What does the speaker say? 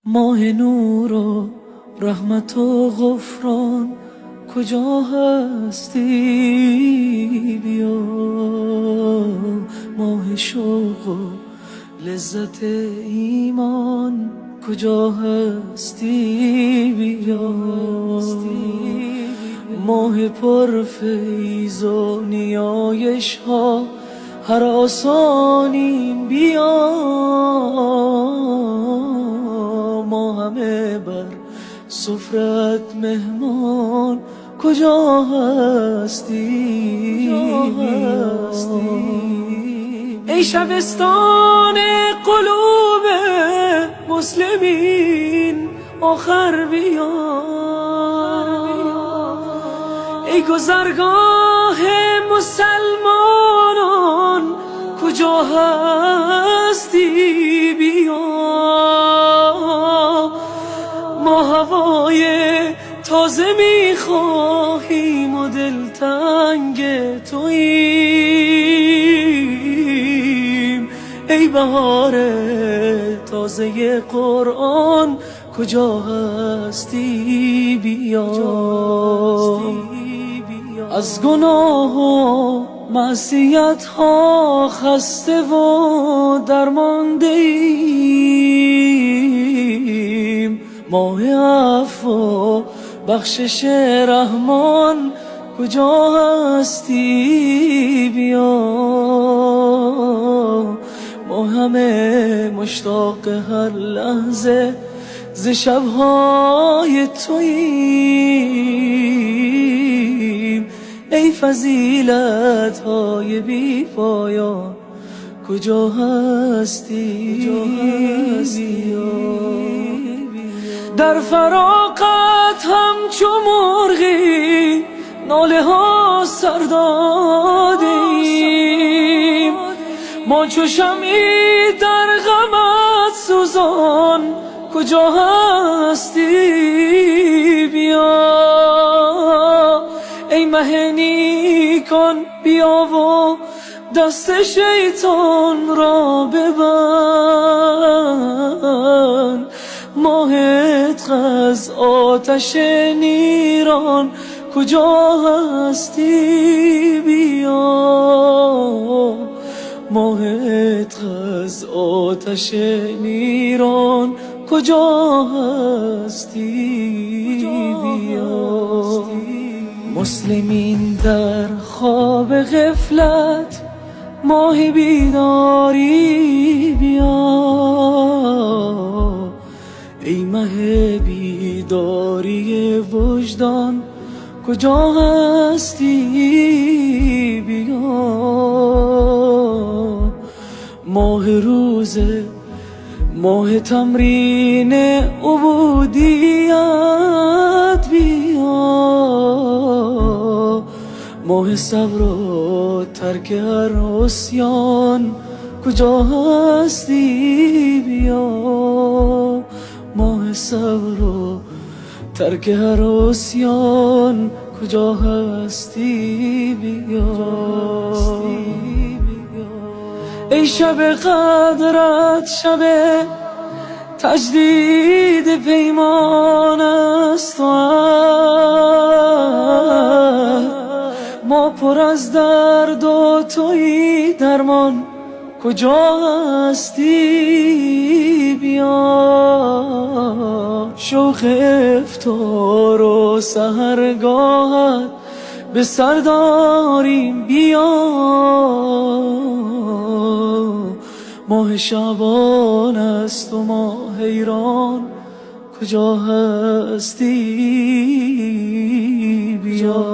ماه نور و رحمت و غفران کجا هستی؟ بیا ماه شوق و لذت ایمان کجا هستی؟ بیا ماه پرفیض و نیایش ها هر آسانیم بیا ما همه بر سفرت مهمان کجا هستی؟ ای شبستان قلوب مسلمین آخر بیا ای گذرگاه مسلمانان کجا هستی؟ بیا ما هوای تازه میخواهیم و دلتنگ توییم ای بهار تازه قرآن کجا هستی؟ بیا از گناه و معصیت ها خسته و درمانده ایم ماه عفو و بخشش رحمان کجا هستی؟ بیا ما همه مشتاق هر لحظه ز شبهای توییم ای فضیلت های بی پایان کجا هستی؟ در فراقت همچو مرغی ناله ها سر دادیم ما چو شمعی در غمت سوزان کجا هستی؟ بیا ای مه نیکان بیا و دست شیطان را ببند ماه عتق از آتش نیران کجا هستی؟ بیا ماه عتق از آتش نیران کجا هستی؟ بیا مسلمین در خواب غفلت ماه بیداری بیا ای مه بیداری وجدان کجا هستی؟ بیا ماه روزه ماه تمرین عبودیت بیا ماه صبر و ترک هر عصیان کجا هستی؟ بیا ماه صبر و ترک هر عصیان کجا هستی؟ بیا ای شب قدرت شب تجدید پیمان است و ما پر از درد و تویی درمان کجا هستی؟ بیا شوق افطار و سحرگاهت به سر داریم بیا ماه شعبان است و ما حیران کجا هستی؟ بیا